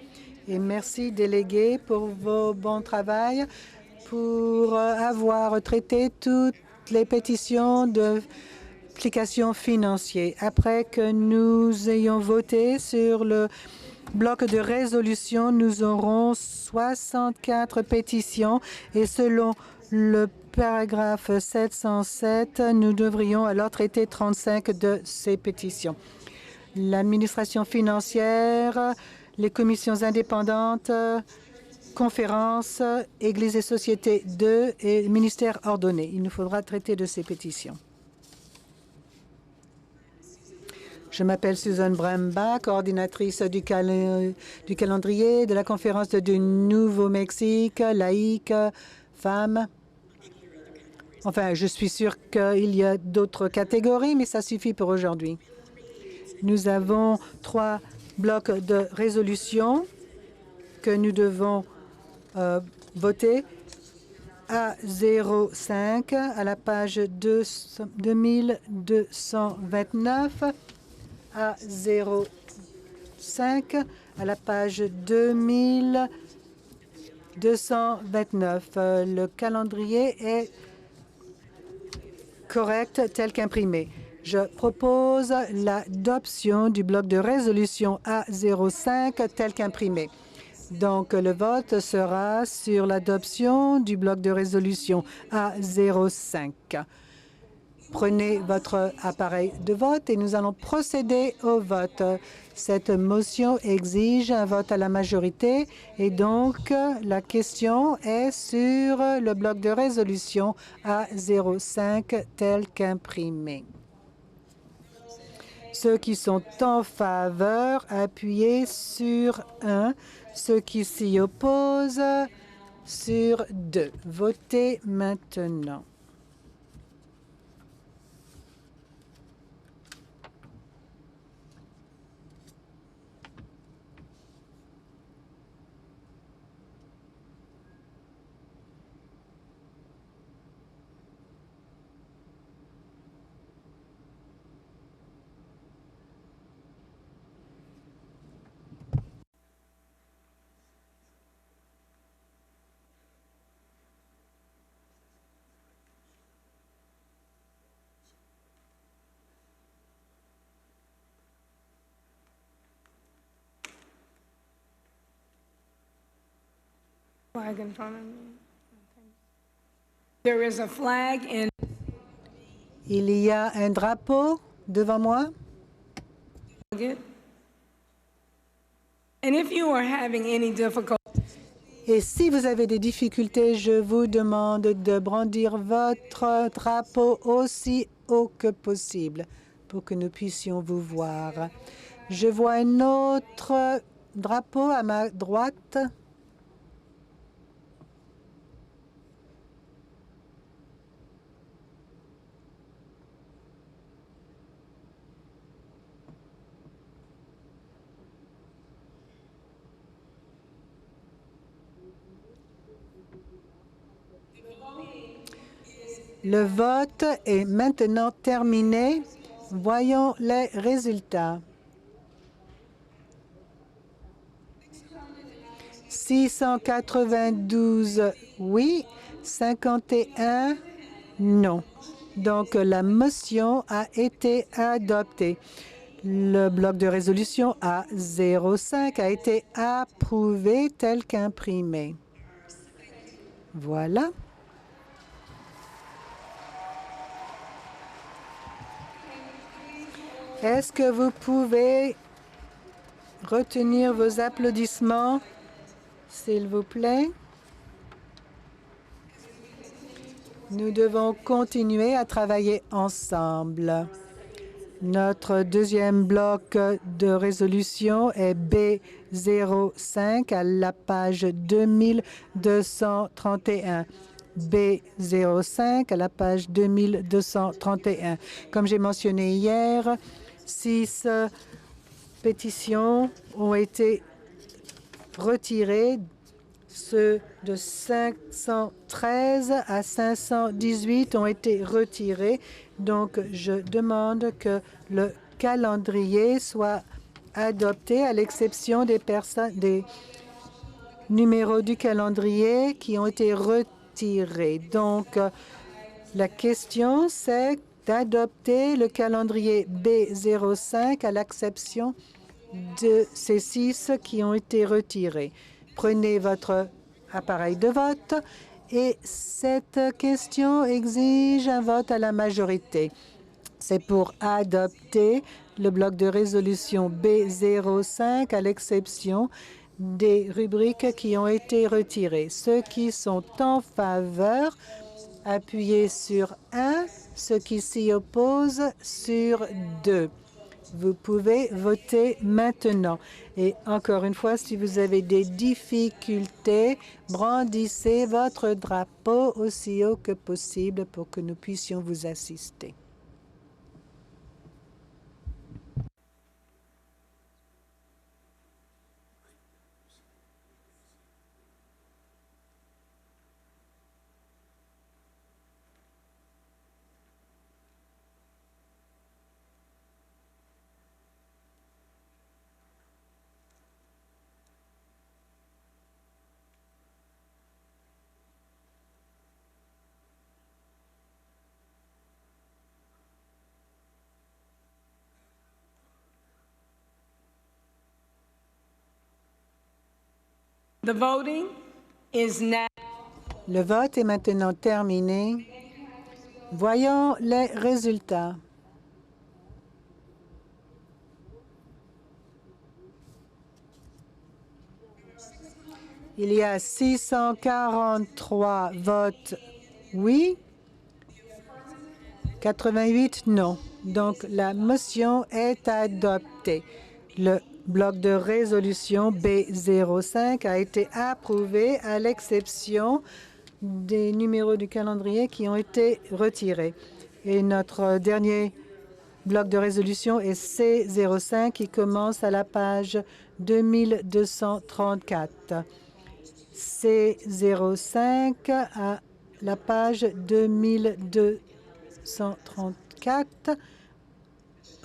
Et merci, délégués, pour vos bons travail, pour avoir traité toutes les pétitions d'application financière. Après que nous ayons voté sur le bloc de résolution, nous aurons 64 pétitions et selon le paragraphe 707, nous devrions alors traiter 35 de ces pétitions. L'administration financière, les commissions indépendantes, conférences, Église et sociétés 2 et ministères ordonnés. Il nous faudra traiter de ces pétitions. Je m'appelle Susan Bremba, coordinatrice du calendrier de la conférence du Nouveau-Mexique, laïque, femmes. Enfin, je suis sûre qu'il y a d'autres catégories, mais ça suffit pour aujourd'hui. Nous avons 3 blocs de résolution que nous devons voter. A05 à la page 2229, A05 à la page 2229. Le calendrier est correct tel qu'imprimé. Je propose l'adoption du bloc de résolution A05 tel qu'imprimé. Donc, le vote sera sur l'adoption du bloc de résolution A05. Prenez votre appareil de vote et nous allons procéder au vote. Cette motion exige un vote à la majorité et donc la question est sur le bloc de résolution A05 tel qu'imprimé. Ceux qui sont en faveur, appuyez sur 1. Ceux qui s'y opposent, sur 2. Votez maintenant. Flag in front of me. There is a flag in Il y a un drapeau devant moi. it. And if you are having any difficulty Et si vous avez des difficultés, je vous demande de brandir votre drapeau aussi haut que possible pour que nous puissions vous voir. Je vois un autre drapeau à ma droite. Le vote est maintenant terminé. Voyons les résultats. 692 oui, 51 non. Donc, la motion a été adoptée. Le bloc de résolution A05 a été approuvé tel qu'imprimé. Voilà. Est-ce que vous pouvez retenir vos applaudissements, s'il vous plaît? Nous devons continuer à travailler ensemble. Notre deuxième bloc de résolution est B05 à la page 2231. B05 à la page 2231. Comme j'ai mentionné hier, 6 pétitions ont été retirées. Ceux de 513 à 518 ont été retirés. Donc, je demande que le calendrier soit adopté à l'exception des numéros du calendrier qui ont été retirés. Donc, la question, c'est d'adopter le calendrier B05 à l'exception de ces 6 qui ont été retirés. Prenez votre appareil de vote et cette question exige un vote à la majorité. C'est pour adopter le bloc de résolution B05 à l'exception des rubriques qui ont été retirées. Ceux qui sont en faveur, appuyez sur 1. Ceux qui s'y opposent, sur 2. Vous pouvez voter maintenant. Et encore une fois, si vous avez des difficultés, brandissez votre drapeau aussi haut que possible pour que nous puissions vous assister. The voting is now. Le vote est maintenant terminé. Voyons les résultats. Il y a 643 votes oui, 88 non. Donc, la motion est adoptée. Le bloc de résolution B05 a été approuvé à l'exception des numéros du calendrier qui ont été retirés. Et notre dernier bloc de résolution est C05 qui commence à la page 2234. C05 à la page 2234.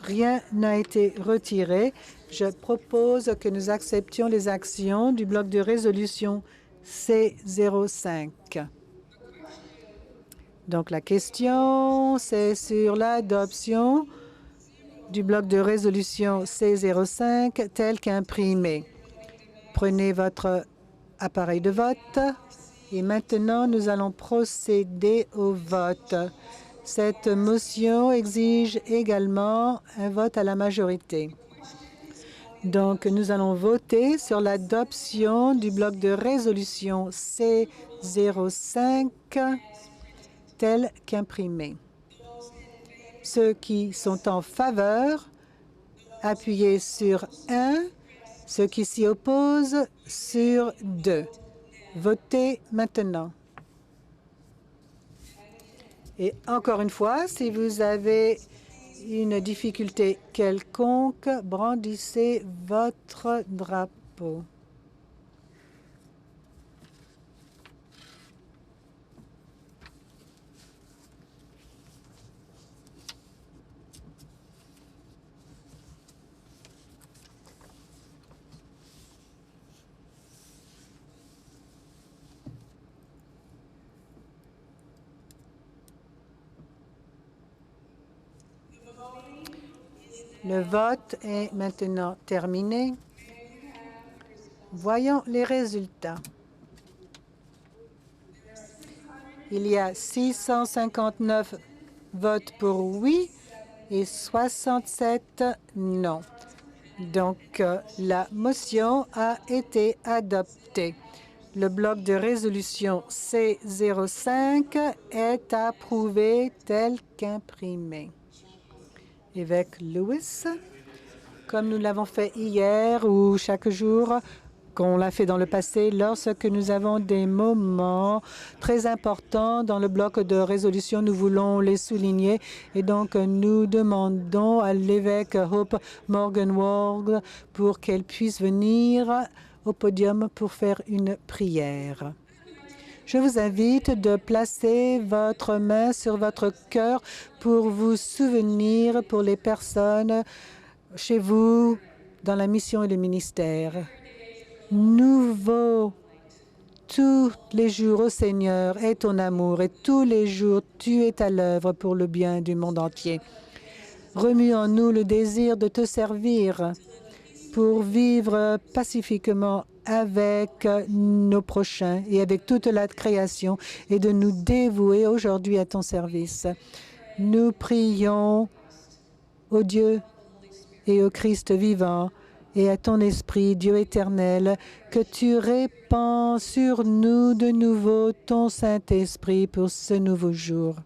Rien n'a été retiré. Je propose que nous acceptions les actions du bloc de résolution C05. Donc, la question, c'est sur l'adoption du bloc de résolution C05 tel qu'imprimé. Prenez votre appareil de vote et maintenant, nous allons procéder au vote. Cette motion exige également un vote à la majorité. Donc, nous allons voter sur l'adoption du bloc de résolution C05 tel qu'imprimé. Ceux qui sont en faveur, appuyez sur 1. Ceux qui s'y opposent, sur 2. Votez maintenant. Et encore une fois, si vous avez une difficulté quelconque, brandissez votre drapeau. Le vote est maintenant terminé. Voyons les résultats. Il y a 659 votes pour oui et 67 non. Donc, la motion a été adoptée. Le bloc de résolution C05 est approuvé tel qu'imprimé. Évêque Lewis, comme nous l'avons fait hier ou chaque jour, qu'on l'a fait dans le passé, lorsque nous avons des moments très importants dans le bloc de résolution, nous voulons les souligner. Et donc, nous demandons à l'évêque Hope Morgan Ward pour qu'elle puisse venir au podium pour faire une prière. Je vous invite de placer votre main sur votre cœur pour vous souvenir pour les personnes chez vous dans la mission et le ministère. Nouveau tous les jours au Seigneur est ton amour et tous les jours tu es à l'œuvre pour le bien du monde entier. Remue en nous le désir de te servir pour vivre pacifiquement avec nos prochains et avec toute la création et de nous dévouer aujourd'hui à ton service. Nous prions au Dieu et au Christ vivant et à ton Esprit, Dieu éternel, que tu répands sur nous de nouveau ton Saint-Esprit pour ce nouveau jour.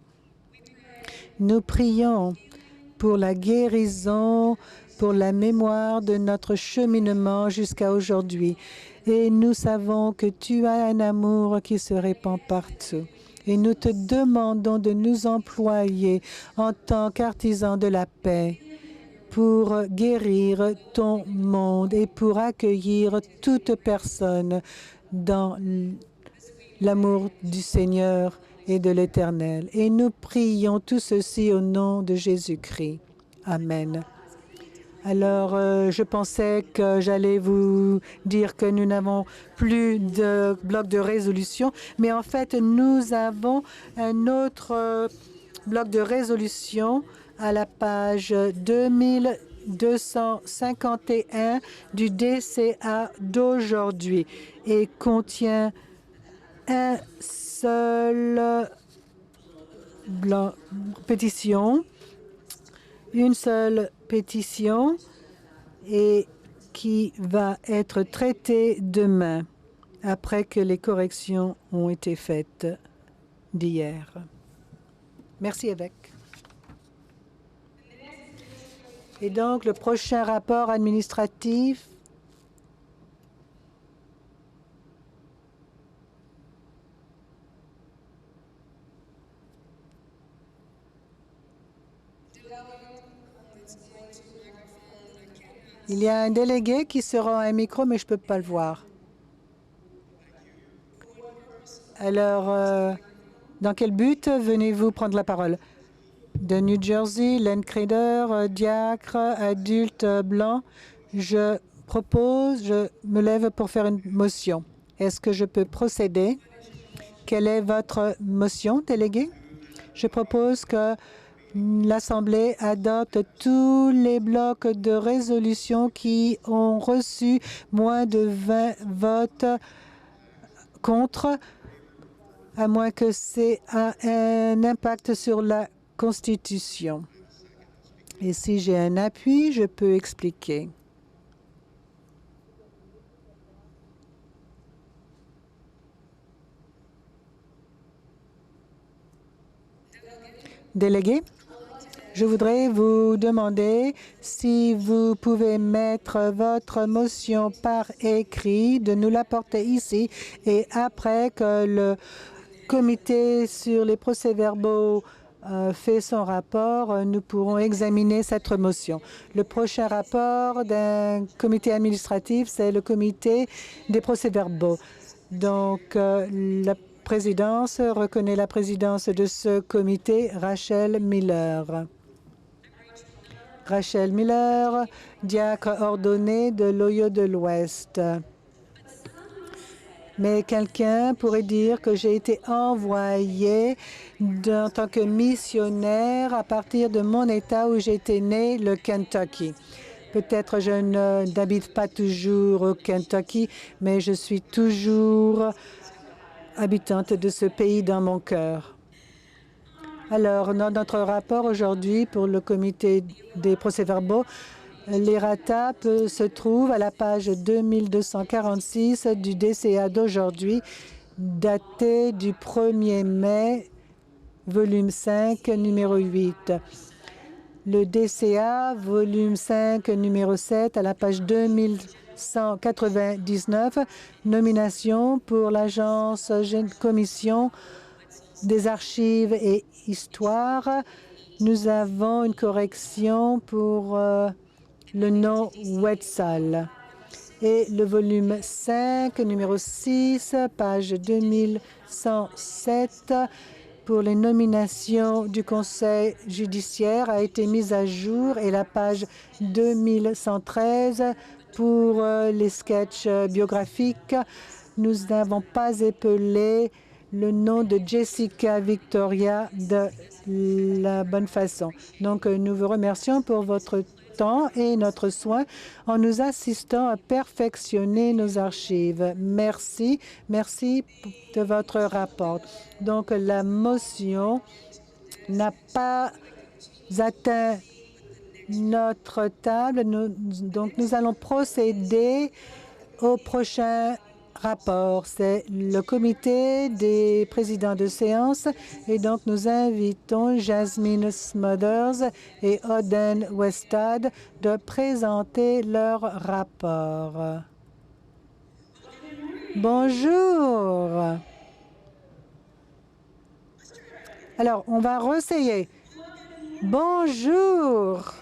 Nous prions pour la guérison, pour la mémoire de notre cheminement jusqu'à aujourd'hui. Et nous savons que tu as un amour qui se répand partout. Et nous te demandons de nous employer en tant qu'artisans de la paix pour guérir ton monde et pour accueillir toute personne dans l'amour du Seigneur et de l'Éternel. Et nous prions tout ceci au nom de Jésus-Christ. Amen. Alors, je pensais que j'allais vous dire que nous n'avons plus de bloc de résolution, mais en fait, nous avons un autre bloc de résolution à la page 251 du DCA d'aujourd'hui et contient un seul pétition, une seule pétition et qui va être traitée demain après que les corrections ont été faites d'hier. Merci, évêque. Et donc, le prochain rapport administratif il y a un délégué qui se rend à un micro, mais je ne peux pas le voir. Alors, dans quel but venez-vous prendre la parole? De New Jersey, Len Crader, diacre, adulte blanc. Je me lève pour faire une motion. Est-ce que je peux procéder? Quelle est votre motion, délégué? Je propose que l'Assemblée adopte tous les blocs de résolution qui ont reçu moins de 20 votes contre, à moins que c'est un impact sur la Constitution. Et si j'ai un appui, je peux expliquer. Délégué, je voudrais vous demander si vous pouvez mettre votre motion par écrit, de nous l'apporter ici, et après que le comité sur les procès-verbaux fait son rapport, nous pourrons examiner cette motion. Le prochain rapport d'un comité administratif, c'est le comité des procès-verbaux. Donc, la présidence reconnaît la présidence de ce comité, Rachel Miller. Rachel Miller, diacre ordonné de l'Ohio de l'Ouest. Mais quelqu'un pourrait dire que j'ai été envoyé en tant que missionnaire à partir de mon État où j'étais né, le Kentucky. Peut-être je n'habite pas toujours au Kentucky, mais je suis toujours habitante de ce pays dans mon cœur. Alors, dans notre rapport aujourd'hui pour le comité des procès-verbaux, l'errata se trouve à la page 2246 du DCA d'aujourd'hui, daté du 1er mai, volume 5, numéro 8. Le DCA, volume 5, numéro 7, à la page 2199, nomination pour l'agence Commission des archives et histoire. Nous avons une correction pour le nom Wetzal. Et le volume 5, numéro 6, page 2107, pour les nominations du Conseil judiciaire a été mise à jour et la page 2113 pour les sketchs biographiques. Nous n'avons pas épelé le nom de Jessica Victoria de la bonne façon. Donc, nous vous remercions pour votre temps et notre soin en nous assistant à perfectionner nos archives. Merci. Merci de votre rapport. Donc, la motion n'a pas atteint notre table. Donc, nous allons procéder au prochain rapport. C'est le comité des présidents de séance et donc nous invitons Jasmine Smothers et Oden Westad de présenter leur rapport. Bonjour. Alors, on va réessayer. Bonjour.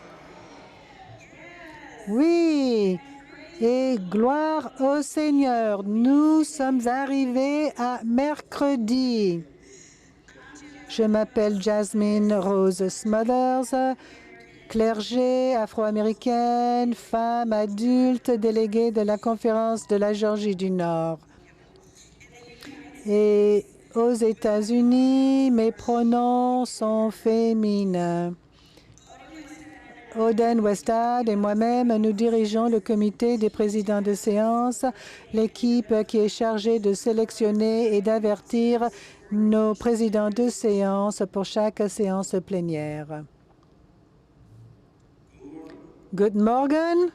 Oui. Et gloire au Seigneur, nous sommes arrivés à mercredi. Je m'appelle Jasmine Rose Smothers, clergé afro-américaine, femme adulte, déléguée de la conférence de la Géorgie du Nord. Et aux États-Unis, mes pronoms sont féminins. Oden Westad et moi-même, nous dirigeons le comité des présidents de séance, l'équipe qui est chargée de sélectionner et d'avertir nos présidents de séance pour chaque séance plénière. Good morning.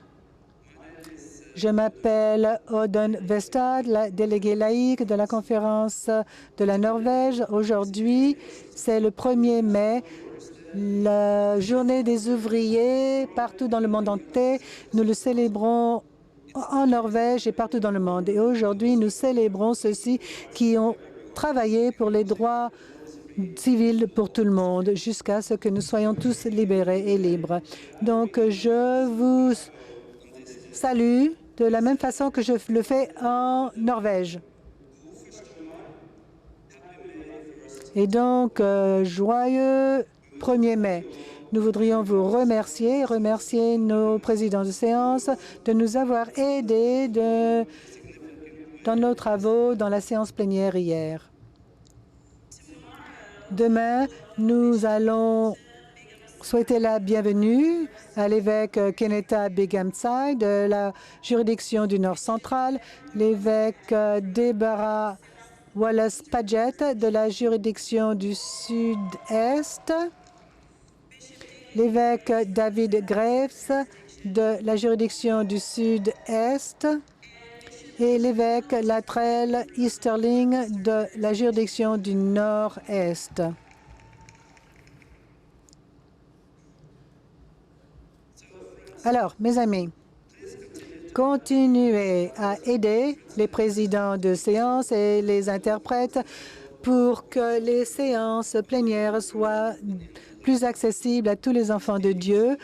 Je m'appelle Oden Westad, la déléguée laïque de la conférence de la Norvège. Aujourd'hui, c'est le 1er mai, la journée des ouvriers partout dans le monde entier. Nous le célébrons en Norvège et partout dans le monde. Et aujourd'hui, nous célébrons ceux-ci qui ont travaillé pour les droits civils pour tout le monde jusqu'à ce que nous soyons tous libérés et libres. Donc, je vous salue de la même façon que je le fais en Norvège. Et donc, joyeux 1er mai. Nous voudrions vous remercier nos présidents de séance de nous avoir aidés dans nos travaux dans la séance plénière hier. Demain, nous allons souhaiter la bienvenue à l'évêque Kenneth Bigamtsai de la juridiction du Nord central, l'évêque Deborah Wallace Paget de la juridiction du Sud-Est, l'évêque David Graves de la juridiction du Sud-Est et l'évêque Latrell Easterling de la juridiction du Nord-Est. Alors, mes amis, continuez à aider les présidents de séance et les interprètes pour que les séances plénières soient plus accessibles à tous les enfants de Dieu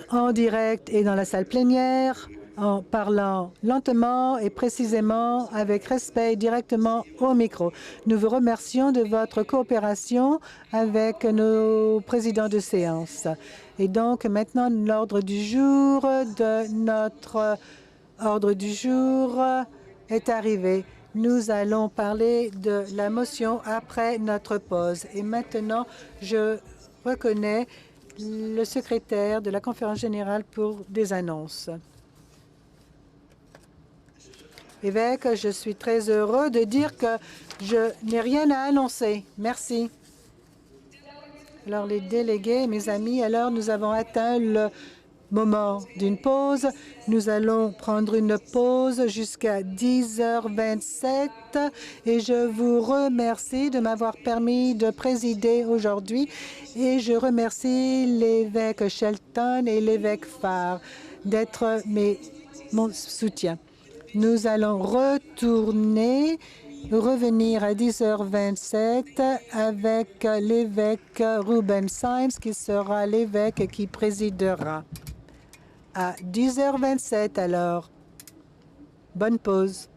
en direct et dans la salle plénière, en parlant lentement et précisément, avec respect, directement au micro. Nous vous remercions de votre coopération avec nos présidents de séance. Et donc, maintenant, l'ordre du jour de notre ordre du jour est arrivé. Nous allons parler de la motion après notre pause. Et maintenant, je reconnais le secrétaire de la Conférence générale pour des annonces. Évêque, je suis très heureux de dire que je n'ai rien à annoncer. Merci. Alors, les délégués, mes amis, alors nous avons atteint le moment d'une pause. Nous allons prendre une pause jusqu'à 10h27 et je vous remercie de m'avoir permis de présider aujourd'hui et je remercie l'évêque Shelton et l'évêque Farr d'être mon soutien. Nous allons revenir à 10h27 avec l'évêque Ruben Symes, qui sera l'évêque qui présidera. À 10h27 alors. Bonne pause.